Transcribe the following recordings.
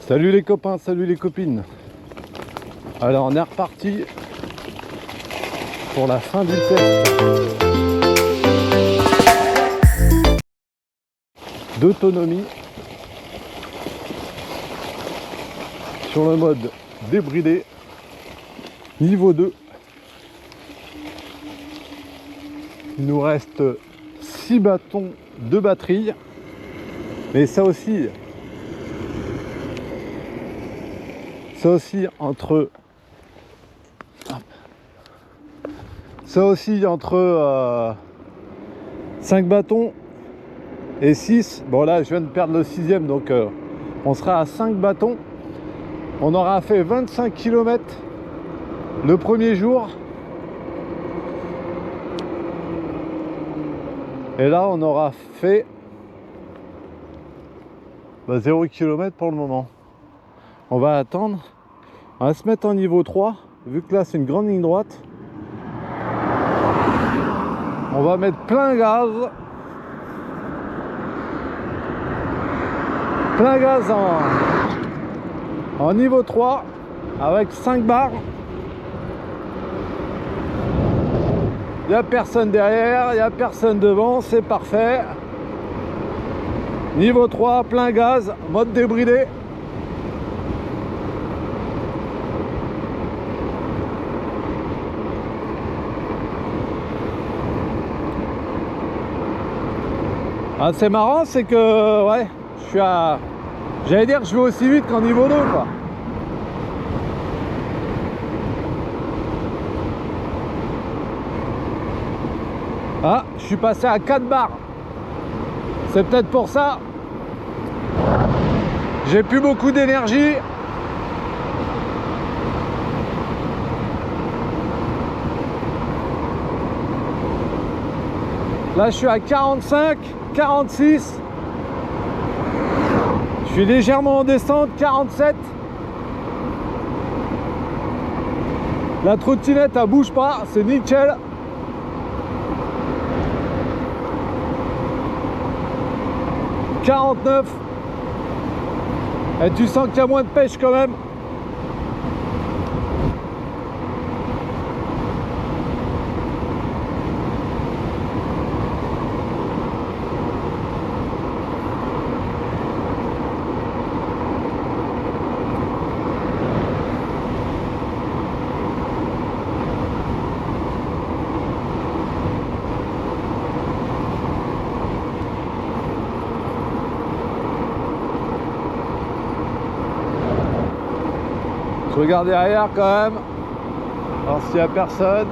Salut les copains, salut les copines. Alors on est reparti pour la fin du test d'autonomie sur le mode débridé niveau 2. Il nous reste 6 bâtons de batterie, mais ça aussi entre 5 bâtons et 6. Bon là je viens de perdre le 6e, donc on sera à 5 bâtons. On aura fait 25 km le premier jour. Et là on aura fait 0 km pour le moment. On va attendre. On va se mettre en niveau 3. Vu que là c'est une grande ligne droite, on va mettre plein gaz. Plein gaz en niveau 3 avec 5 barres. Il n'y a personne derrière, il n'y a personne devant, c'est parfait. Niveau 3, plein gaz, mode débridé. Ah, c'est marrant, c'est que ouais, je suis à... J'allais dire que je vais aussi vite qu'en niveau 2 quoi. Ah, je suis passé à 4 barres. C'est peut-être pour ça. J'ai plus beaucoup d'énergie. Là, je suis à 45, 46. Je suis légèrement en descente, 47. La trottinette, elle bouge pas, c'est nickel. « 49. Et tu sens qu'il y a moins de pêche quand même. Je regarde derrière quand même, alors s'il n'y a personne.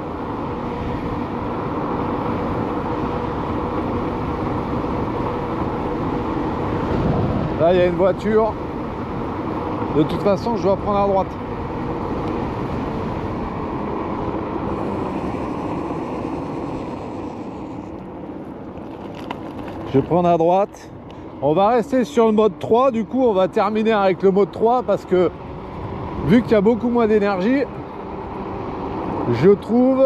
Là il y a une voiture. De toute façon je dois prendre à droite. Je vais prendre à droite. On va rester sur le mode 3, du coup on va terminer avec le mode 3 parce que vu qu'il y a beaucoup moins d'énergie, je trouve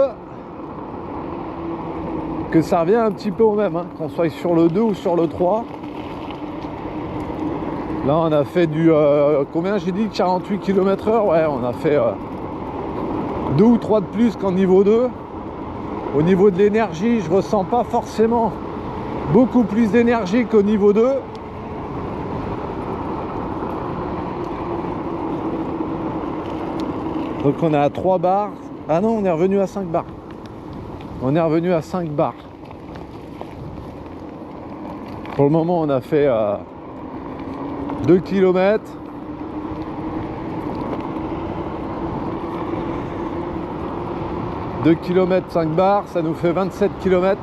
que ça revient un petit peu au même, hein, qu'on soit sur le 2 ou sur le 3. Là on a fait du... combien j'ai dit, 48 km/h. Ouais, on a fait 2 ou 3 de plus qu'en niveau 2. Au niveau de l'énergie, je ressens pas forcément beaucoup plus d'énergie qu'au niveau 2. Donc on est à 3 barres. Ah non, on est revenu à 5 barres. On est revenu à 5 barres. Pour le moment, on a fait 2 km. « 2 km 5 barres, ça nous fait 27 km.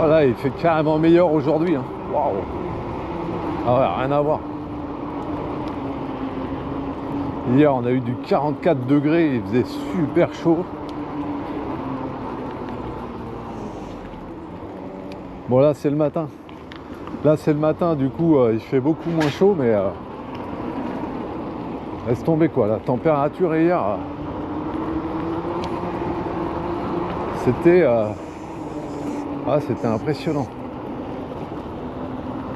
Voilà, il fait carrément meilleur aujourd'hui. Hein. Waouh. Ah ouais, rien à voir. Hier, on a eu du 44 degrés, il faisait super chaud. Bon, là, c'est le matin. Là, c'est le matin, du coup, il fait beaucoup moins chaud, mais laisse tomber quoi. La température hier, c'était c'était impressionnant.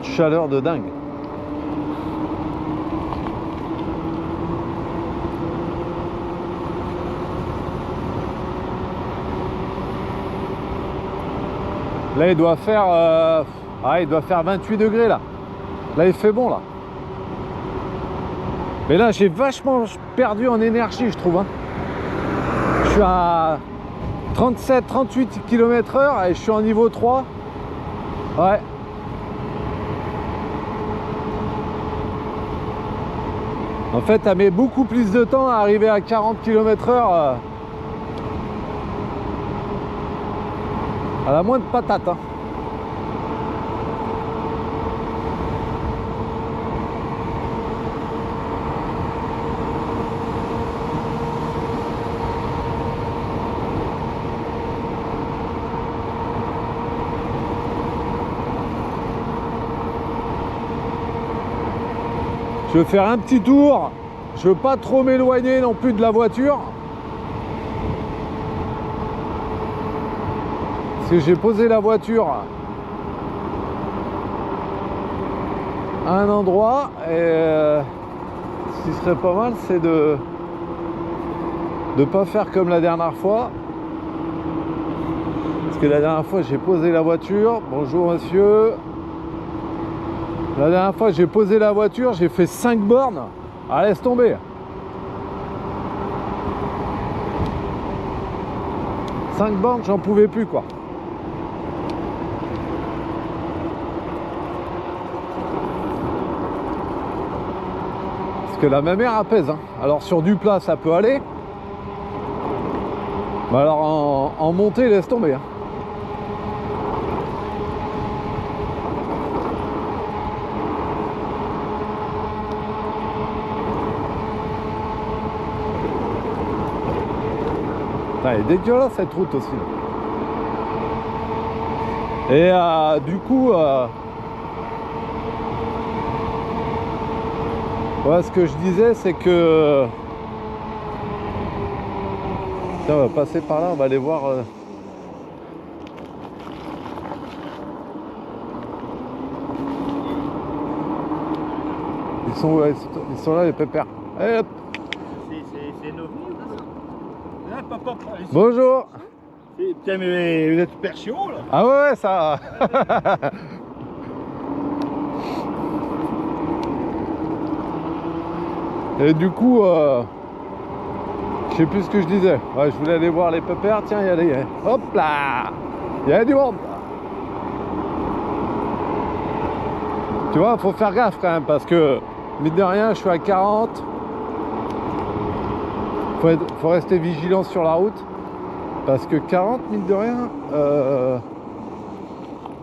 Chaleur de dingue. Là, il doit faire il doit faire 28 degrés là. Là, il fait bon là. Mais là, j'ai vachement perdu en énergie, je trouve. Hein. Je suis à 37-38 km/h et je suis en niveau 3. Ouais. En fait, ça met beaucoup plus de temps à arriver à 40 km/h. À la moindre patate. Hein. Je vais faire un petit tour. Je veux pas trop m'éloigner non plus de la voiture. Parce que j'ai posé la voiture à un endroit et ce qui serait pas mal, c'est de pas faire comme la dernière fois. Parce que la dernière fois, j'ai posé la voiture. Bonjour monsieur. La dernière fois, j'ai posé la voiture, j'ai fait 5 bornes. Ah, laisse tomber. 5 bornes, j'en pouvais plus quoi. Parce que la même air apaise. Hein. Alors sur du plat, ça peut aller. Mais alors en montée, laisse tomber. Hein. Elle est dégueulasse cette route aussi. Et du coup, ouais, ce que je disais, c'est que tiens, on va passer par là, on va aller voir. Ils sont là les pépères. Allez, hop. C'est nos vies. Là, papa. Bonjour. Putain, mais vous êtes super chiant là. Ah ouais, ça. Et du coup, je sais plus ce que je disais. Ouais, je voulais aller voir les pépères. Tiens, il y a des. Hop là. Il y a du monde. Tu vois, faut faire gaffe quand même parce que, mine de rien, je suis à 40. Faut rester vigilant sur la route. Parce que 40, mine de rien,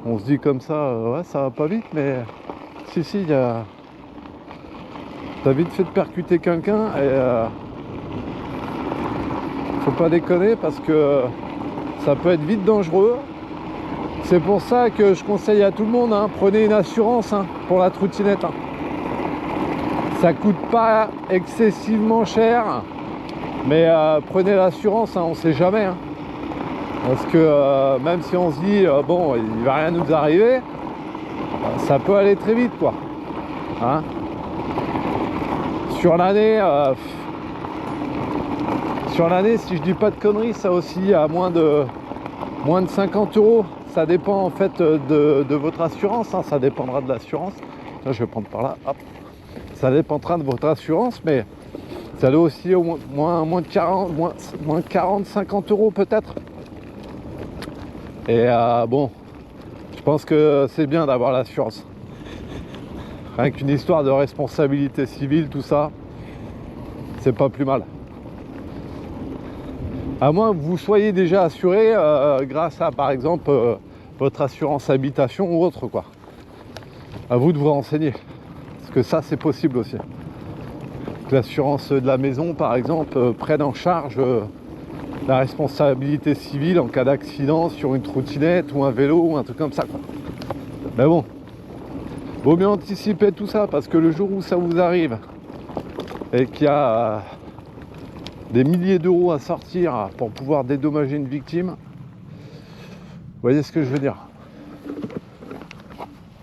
on se dit comme ça, ouais, ça va pas vite, mais si, il y a. T'as vite fait de percuter quelqu'un et faut pas déconner parce que ça peut être vite dangereux. C'est pour ça que je conseille à tout le monde, hein, prenez une assurance hein, pour la trottinette. Hein. Ça coûte pas excessivement cher, mais prenez l'assurance, hein, on sait jamais. Hein. Parce que même si on se dit bon, il va rien nous arriver, ça peut aller très vite quoi. Hein. Sur l'année, si je dis pas de conneries, ça aussi à moins de 50 €. Ça dépend en fait de votre assurance, hein. Ça dépendra de l'assurance. Là, je vais prendre par là. Hop. Ça dépendra de votre assurance, mais ça doit aussi au moins 40, 50 € peut-être. Et bon, je pense que c'est bien d'avoir l'assurance. Rien qu'une histoire de responsabilité civile, tout ça, c'est pas plus mal. À moins que vous soyez déjà assuré grâce à, par exemple, votre assurance habitation ou autre, quoi. À vous de vous renseigner. Parce que ça, c'est possible aussi. L'assurance de la maison, par exemple, prenne en charge la responsabilité civile en cas d'accident sur une trottinette ou un vélo ou un truc comme ça, quoi. Mais bon, vaut mieux anticiper tout ça parce que le jour où ça vous arrive et qu'il y a des milliers d'euros à sortir pour pouvoir dédommager une victime, vous voyez ce que je veux dire.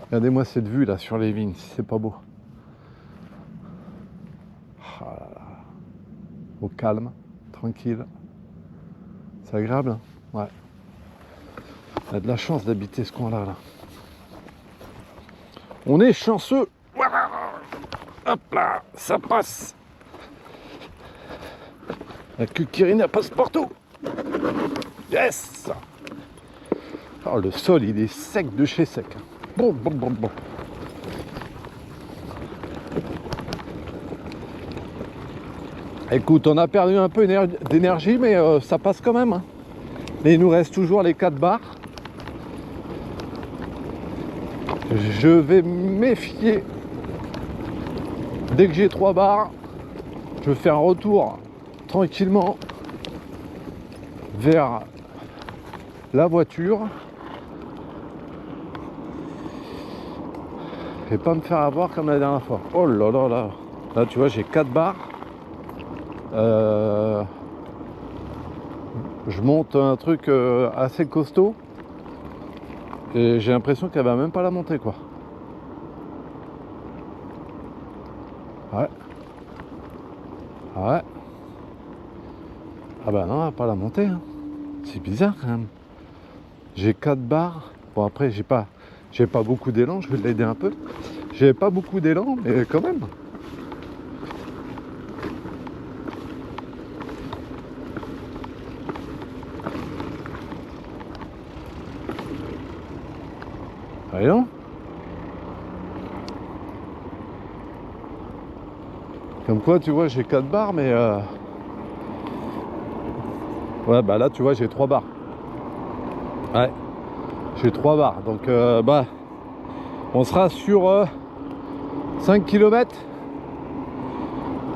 Regardez-moi cette vue là sur les vignes, c'est pas beau. Oh là là. Au calme, tranquille. C'est agréable, hein. Ouais. On a de la chance d'habiter ce coin-là, là. On est chanceux. Hop là, ça passe. La Kukirina passe partout. Yes. Oh, le sol, il est sec de chez sec. Bon. Écoute, on a perdu un peu d'énergie, mais ça passe quand même, hein. Et il nous reste toujours les 4 bars. Je vais méfier. Dès que j'ai 3 bars, je fais un retour tranquillement vers la voiture et pas me faire avoir comme la dernière fois. Oh là là là. Là, tu vois, j'ai 4 bars. Je monte un truc assez costaud et j'ai l'impression qu'elle va même pas la monter, quoi. Ouais. Ah bah non, elle va pas la monter, hein. C'est bizarre quand même. J'ai 4 barres. Bon, après j'ai pas beaucoup d'élan, je vais l'aider un peu. J'ai pas beaucoup d'élan, mais quand même. Voyons. Comme quoi, tu vois, j'ai 4 barres, mais ouais, bah là, tu vois, j'ai 3 barres. Ouais, j'ai 3 barres. Donc, bah, on sera sur 5 km.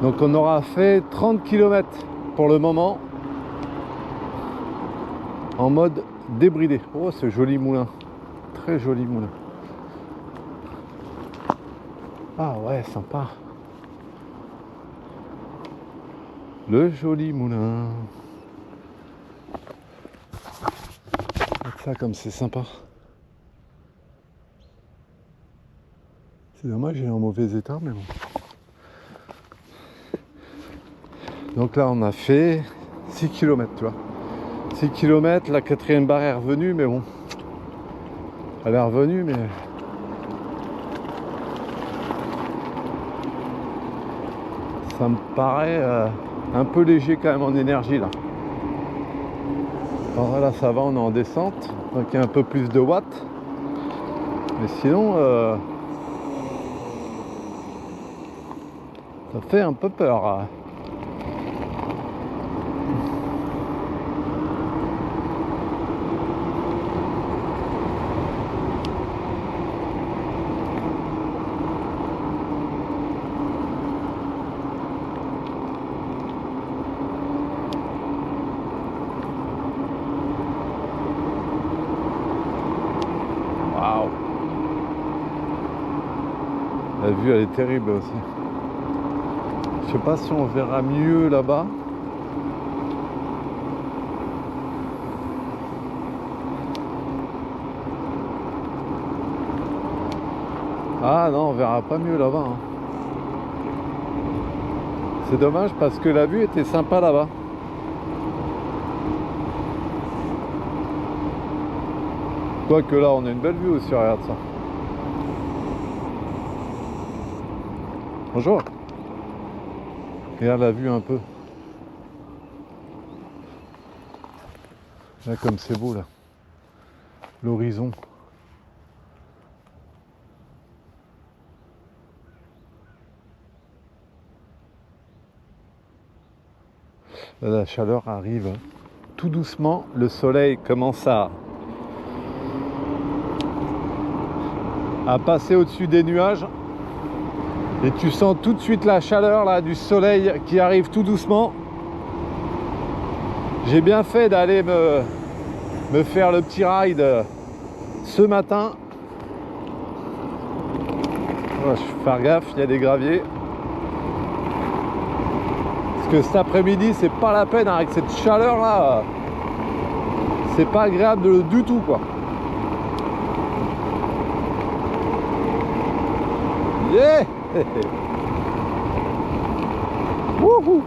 Donc, on aura fait 30 km pour le moment. En mode débridé. Oh, ce joli moulin. Très joli moulin. Ah ouais, sympa. Le joli moulin. Ça, comme c'est sympa. C'est dommage, il est en mauvais état, mais bon. Donc là, on a fait 6 km, tu vois. 6 km, la 4e barre est revenue, mais bon. Elle est revenue, mais... ça me paraît un peu léger quand même en énergie, là. Alors là, ça va, on est en descente. Donc il y a un peu plus de watts. Mais sinon, ça fait un peu peur, hein. Waouh! La vue, elle est terrible aussi. Je sais pas si on verra mieux là-bas. Ah non, on verra pas mieux là-bas, hein. C'est dommage parce que la vue était sympa là-bas. Quoique là, on a une belle vue aussi, regarde ça. Bonjour. Regarde la vue un peu. Là, comme c'est beau, là. L'horizon. Là, la chaleur arrive tout doucement. Le soleil commence à à passer au-dessus des nuages. Et tu sens tout de suite la chaleur là, du soleil qui arrive tout doucement. J'ai bien fait d'aller me faire le petit ride ce matin. Voilà, je vais faire gaffe, il y a des graviers. Parce que cet après-midi, c'est pas la peine avec cette chaleur là. C'est pas agréable du tout quoi. Yeah. Wouhou.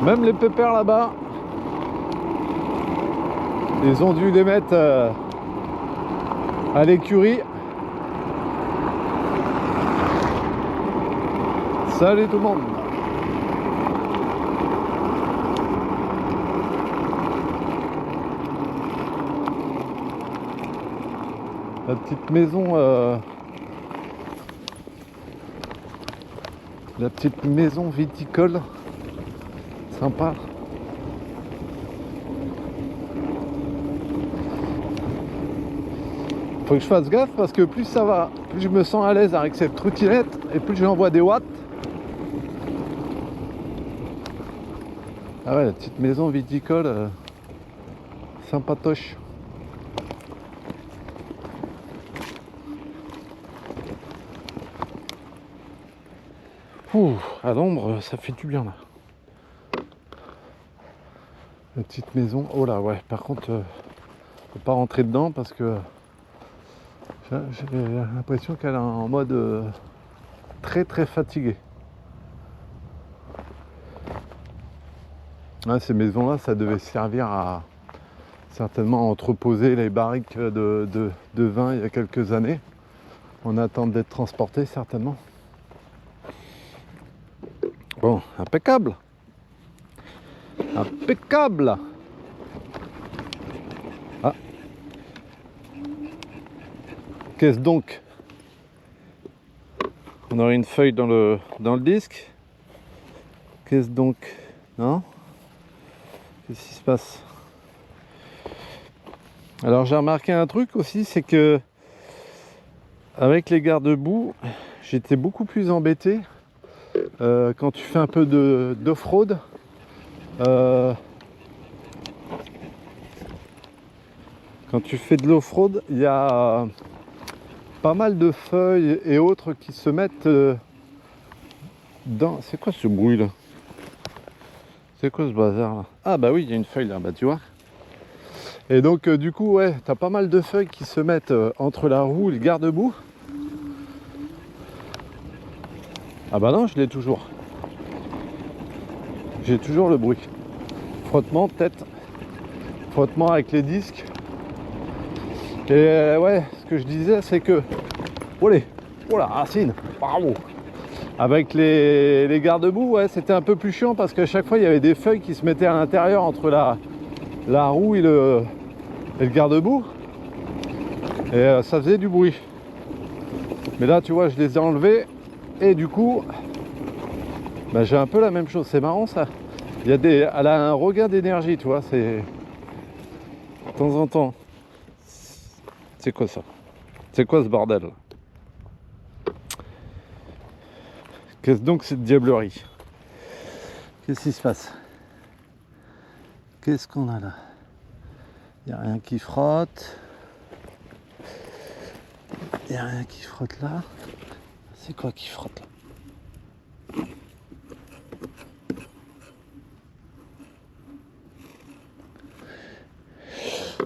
Même les pépères là-bas, ils ont dû les mettre à l'écurie. Salut tout le monde. La petite maison viticole, sympa. Faut que je fasse gaffe parce que plus ça va, plus je me sens à l'aise avec cette trottinette et plus j'envoie des watts. Ah ouais, la petite maison viticole, sympatoche. Ouh, à l'ombre, ça fait du bien là. La petite maison. Oh là, ouais. Par contre, faut pas rentrer dedans parce que j'ai l'impression qu'elle est en mode très très fatiguée. Ouais, ces maisons-là, ça devait servir à certainement entreposer les barriques de vin il y a quelques années. On attend d'être transportés certainement. Bon, impeccable. Impeccable. Ah. Qu'est-ce donc? On aurait une feuille dans le disque. Qu'est-ce donc? Non? Qu'est-ce qui se passe? Alors j'ai remarqué un truc aussi, c'est que avec les garde-boue, j'étais beaucoup plus embêté quand tu fais un peu d'off-road. Quand tu fais de l'off-road, il y a pas mal de feuilles et autres qui se mettent dans... C'est quoi ce bruit là? C'est quoi ce bazar là? Ah bah oui, il y a une feuille là, bah tu vois. Et donc du coup, ouais, t'as pas mal de feuilles qui se mettent entre la roue et le garde-boue. Ah bah non, je l'ai toujours. J'ai toujours le bruit. Frottement peut-être. Frottement avec les disques. Et ouais, ce que je disais, c'est que... Olé, oh la racine, bravo. Avec les garde-boue, ouais, c'était un peu plus chiant parce qu'à chaque fois, il y avait des feuilles qui se mettaient à l'intérieur entre la roue et le garde-boue. Et ça faisait du bruit. Mais là, tu vois, je les ai enlevés. Et du coup, bah, j'ai un peu la même chose. C'est marrant ça. Elle a un regain d'énergie, tu vois. C'est de temps en temps. C'est quoi ça? C'est quoi ce bordel? Qu'est-ce donc cette diablerie? Qu'est-ce qui se passe? Qu'est-ce qu'on a là? Il n'y a rien qui frotte. Il n'y a rien qui frotte là. C'est quoi qui frotte là?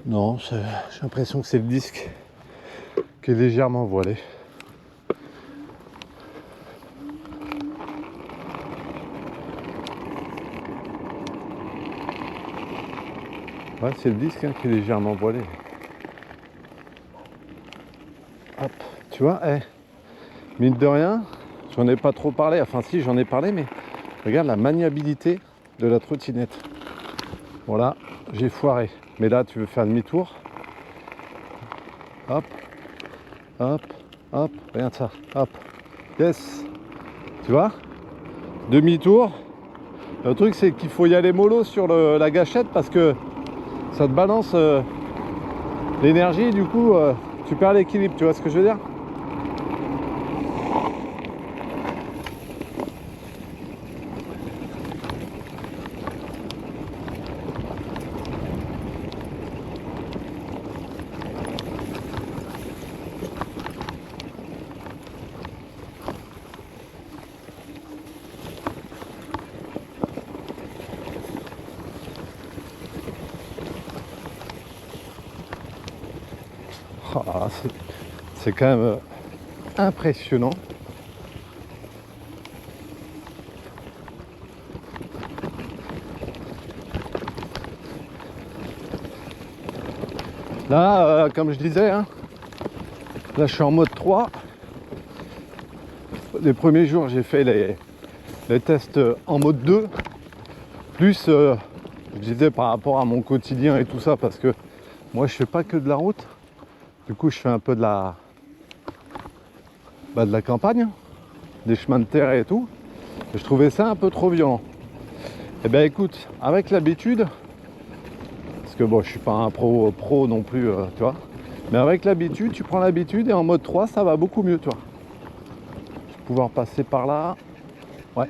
Non, j'ai l'impression que c'est le disque qui est légèrement voilé. Ouais, c'est le disque hein, qui est légèrement voilé. Hop, tu vois, mine de rien, j'en ai pas trop parlé. Enfin si, j'en ai parlé, mais regarde la maniabilité de la trottinette. Voilà, j'ai foiré. Mais là, tu veux faire demi-tour. Hop, hop, hop, regarde ça. Hop, yes. Tu vois, demi-tour. Le truc c'est qu'il faut y aller mollo sur la gâchette parce que ça te balance l'énergie, du coup tu perds l'équilibre, tu vois ce que je veux dire? Ah, c'est quand même impressionnant. Là, comme je disais, hein, là je suis en mode 3. Les premiers jours, j'ai fait les tests en mode 2. Plus, je disais par rapport à mon quotidien et tout ça, parce que moi je fais pas que de la route. Du coup, je fais un peu de la campagne, des chemins de terre et tout. Et je trouvais ça un peu trop violent. Et ben écoute, avec l'habitude, parce que bon, je suis pas un pro non plus, tu vois. Mais avec l'habitude, tu prends l'habitude et en mode 3, ça va beaucoup mieux, tu vois. Je vais pouvoir passer par là. Ouais.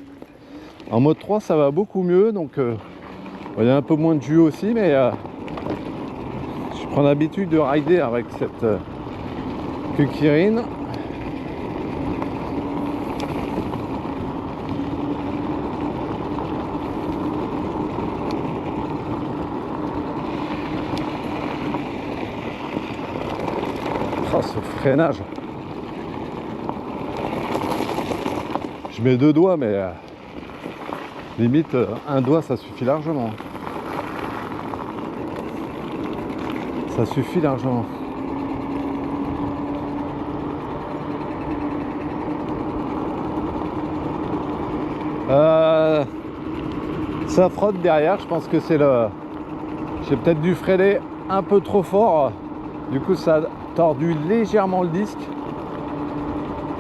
En mode 3, ça va beaucoup mieux. Donc, il y a un peu moins de jus aussi, mais je prends l'habitude de rider avec cette Kukirine. Oh, ce freinage. Je mets 2 doigts, mais limite un doigt ça suffit largement. Ça suffit largement. Ça frotte derrière, je pense que c'est le... J'ai peut-être dû freiner un peu trop fort. Du coup ça a tordu légèrement le disque.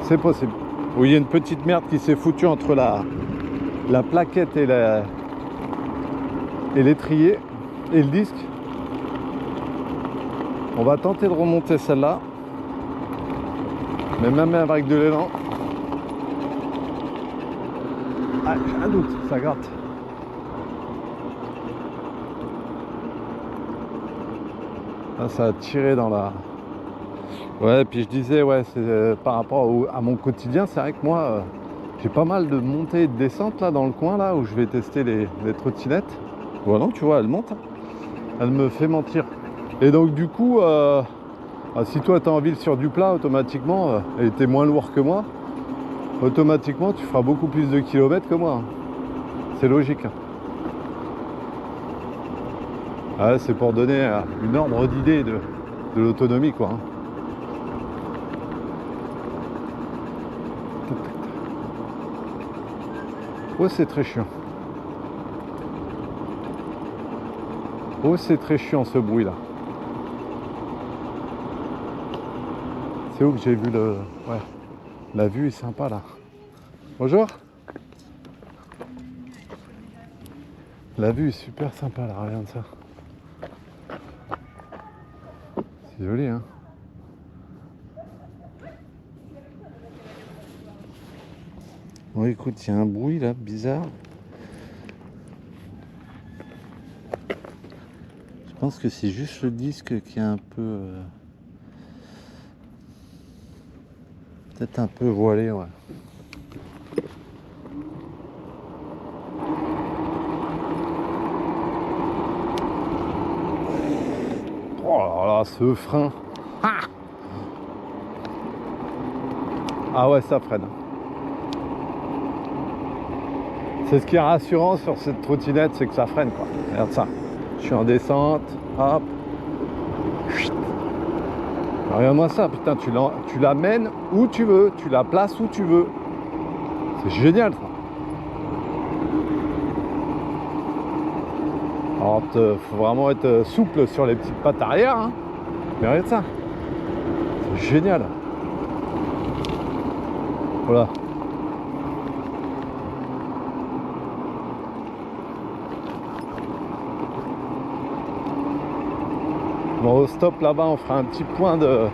C'est possible. Oui, il y a une petite merde qui s'est foutue entre la plaquette et l'étrier et le disque. On va tenter de remonter celle-là. Mais même avec de l'élan. Ah, j'ai un doute, ça gratte. Là, ça a tiré dans la... Ouais, puis je disais, ouais, c'est par rapport à mon quotidien, c'est vrai que moi, j'ai pas mal de montées et de descentes là dans le coin, là où je vais tester les trottinettes. Voilà, tu vois, elle monte. Elle me fait mentir. Et donc, du coup, si toi, t'es en ville sur du plat, automatiquement, et t'es moins lourd que moi, automatiquement, tu feras beaucoup plus de kilomètres que moi. C'est logique. Ouais, c'est pour donner une ordre d'idée de l'autonomie, quoi. Oh, c'est très chiant. Oh, c'est très chiant ce bruit là. C'est où que j'ai vu le... Ouais. La vue est sympa là. Bonjour. La vue est super sympa là, regarde ça. C'est joli, hein. Bon, écoute, il y a un bruit là, bizarre. Je pense que c'est juste le disque qui est un peu... peut-être un peu voilé, ouais. Oh là là, ce frein. Ah ouais, ça freine. C'est ce qui est rassurant sur cette trottinette, c'est que ça freine, quoi. Regarde ça. Je suis en descente, hop. Regarde-moi ça, putain, tu l'amènes où tu veux, tu la places où tu veux. C'est génial, ça. Alors, faut vraiment être souple sur les petites pattes arrière, hein. Mais regarde ça. C'est génial. Voilà. Bon, au stop là-bas, on fera un petit point de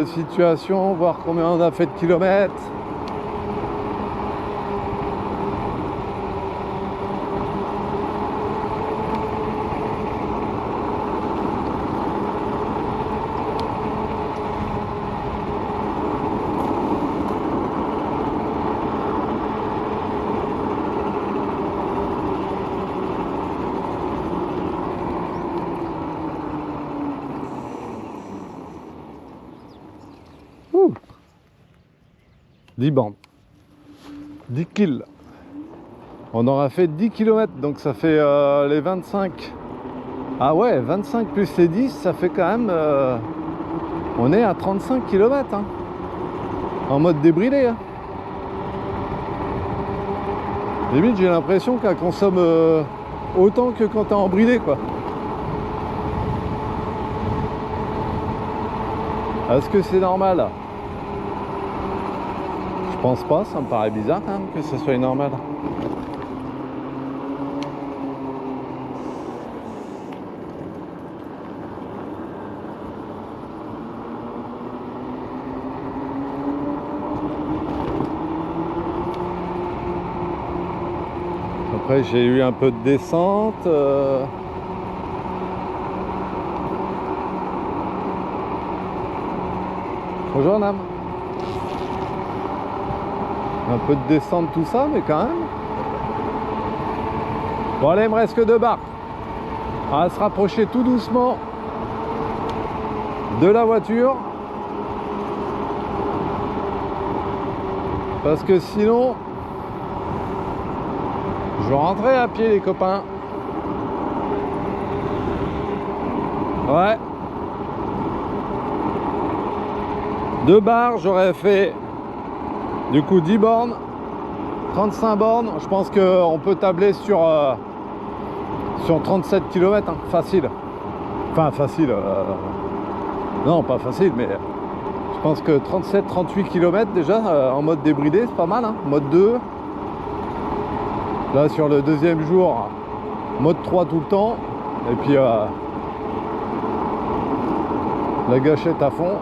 situation, voir combien on a fait de kilomètres. Ouh. 10 bornes, 10 kills. On aura fait 10 km, donc ça fait les 25. Ah ouais, 25 plus les 10, ça fait quand même... on est à 35 km, hein, en mode débridé. Hein. Limite, j'ai l'impression qu'elle consomme autant que quand t'es en bridé, quoi. Est-ce que c'est normal? Je pense pas, ça me paraît bizarre quand même que ce soit normal. Après j'ai eu un peu de descente. Bonjour Nam. Un peu de descente tout ça, mais quand même. Bon allez, il me reste que 2 barres. On va se rapprocher tout doucement de la voiture. Parce que sinon, je vais rentrer à pied les copains. Ouais. 2 barres, j'aurais fait du coup 10 bornes, 35 bornes. Je pense qu'on peut tabler sur 37 km, hein, facile. Enfin facile, non pas facile, mais je pense que 37-38 km déjà en mode débridé, c'est pas mal, hein, mode 2. Là sur le deuxième jour, mode 3 tout le temps. Et puis la gâchette à fond.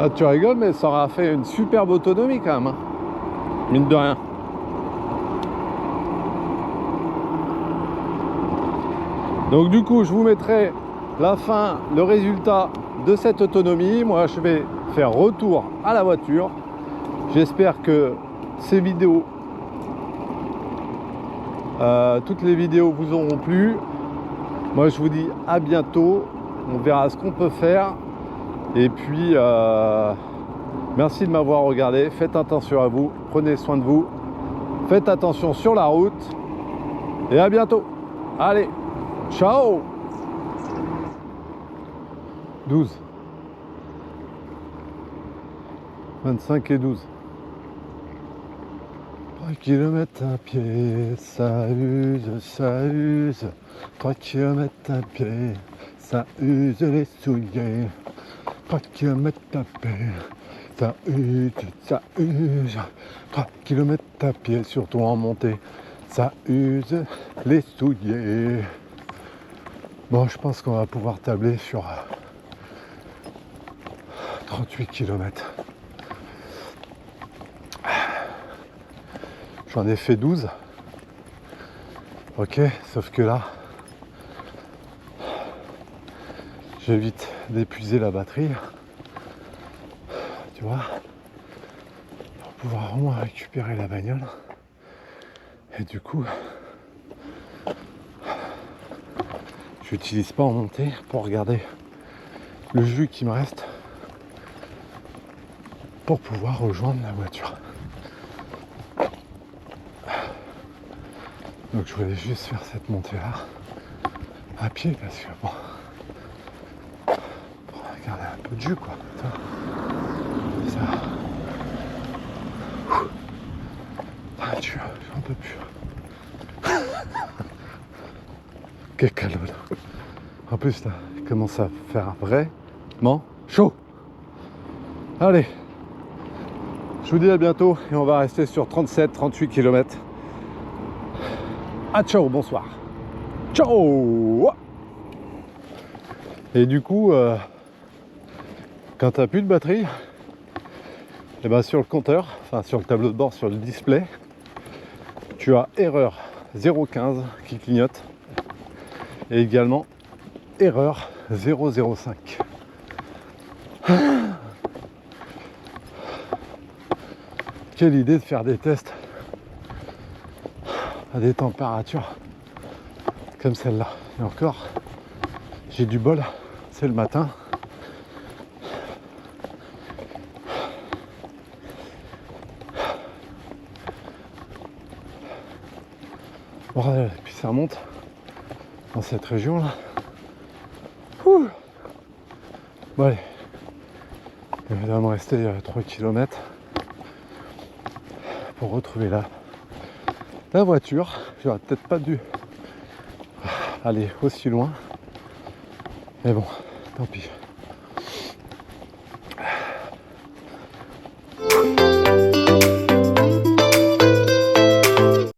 Ah, tu rigoles, mais ça aura fait une superbe autonomie quand même, hein. Mine de rien. Donc du coup, je vous mettrai la fin, le résultat de cette autonomie. Moi, je vais faire retour à la voiture. J'espère que ces vidéos, toutes les vidéos vous auront plu. Moi, je vous dis à bientôt. On verra ce qu'on peut faire. Et puis, merci de m'avoir regardé. Faites attention à vous. Prenez soin de vous. Faites attention sur la route. Et à bientôt. Allez, ciao. 12. 25 et 12. 3 km à pied, ça use, ça use. 3 km à pied, ça use les souliers. 3 km à pied, ça use, ça use. 3 km à pied, surtout en montée, ça use les souliers. Bon, je pense qu'on va pouvoir tabler sur 38 km. J'en ai fait 12. Ok, sauf que là, j'évite d'épuiser la batterie. Tu vois, pour pouvoir au moins récupérer la bagnole. Et du coup, j'utilise pas en montée pour regarder le jus qui me reste pour pouvoir rejoindre la voiture. Donc je voulais juste faire cette montée là à pied parce que bon, pour regarder un peu de jus quoi. Ça. J'en peux plus. Quel calot là. En plus là, il commence à faire vraiment chaud. Allez. Je vous dis à bientôt et on va rester sur 37-38 km. Ah ciao, bonsoir. Ciao. Et du coup, quand tu n'as plus de batterie, et ben sur le compteur, enfin sur le tableau de bord, sur le display, tu as erreur 0,15 qui clignote et également erreur 0,05. Quelle idée de faire des tests à des températures comme celle-là. Et encore, j'ai du bol, c'est le matin. Voilà, et puis ça remonte dans cette région là. Ouh. Bon allez, il va me rester 3 km pour retrouver la voiture. J'aurais peut-être pas dû aller aussi loin, mais bon, tant pis.